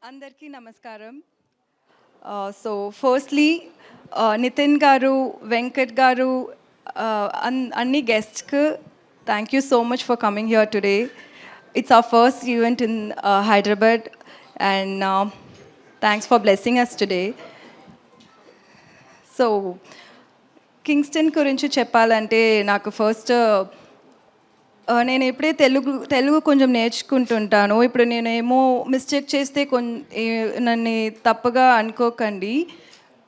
అందరికీ నమస్కారం. So firstly Nitin గారు, వెంకట్ గారు అన్ని గెస్ట్స్‌కి thank you so much for coming here today. It's our first event in Hyderabad and thanks for blessing us today. So Kingston గురించి చెప్పాలంటే నాకు ఫస్ట్ నేను ఎప్పుడే తెలుగు కొంచెం నేర్చుకుంటుంటాను. ఇప్పుడు నేనేమో మిస్టేక్ చేస్తే నన్ను తప్పుగా అనుకోకండి.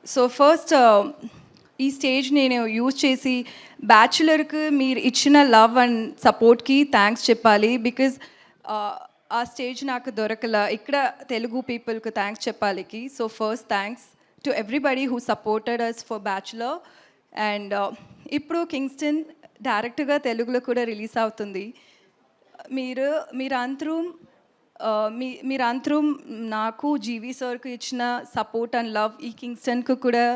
సో ఫస్ట్ ఈ స్టేజ్ నేను యూజ్ చేసి బ్యాచులర్‌కి మీరు ఇచ్చిన లవ్ అండ్ సపోర్ట్‌కి థ్యాంక్స్ చెప్పాలి. బికాజ్ ఆ స్టేజ్ నాకు దొరకల. ఇక్కడ తెలుగు పీపుల్‌కి థ్యాంక్స్ చెప్పాలికి. So first thanks to everybody who supported us for Bachelor. And ఇప్పుడు కింగ్స్టన్ డైరెక్ట్గా తెలుగులో కూడా రిలీజ్ అవుతుంది. మీరు మీరందరూ మీరందరూ నాకు జీవి సార్కి ఇచ్చిన సపోర్ట్ అండ్ లవ్ ఈ కింగ్స్టన్కి కూడా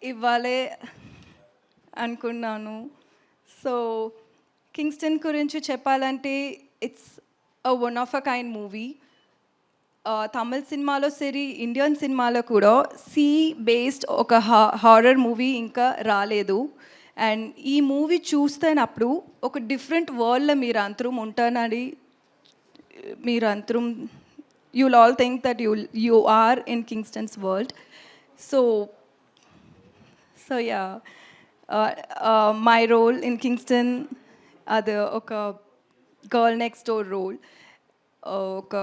ఇవ్వాలి అనుకున్నాను. సో కింగ్స్టన్ గురించి చెప్పాలంటే it's one of a kind movie. Tamil సినిమాలో సరి ఇండియన్ సినిమాలో కూడా సీ బేస్డ్ ఒక హారర్ మూవీ ఇంకా రాలేదు. అండ్ ఈ మూవీ చూస్తున్నప్పుడు ఒక డిఫరెంట్ వరల్డ్లో మీరు అందరం ఉంటానని మీరు అందరం you will all think that you are in Kingston's world. So so yeah my role in Kingston అది ఒక గర్ల్ నెక్స్ట్ డోర్ రోల్. ఒక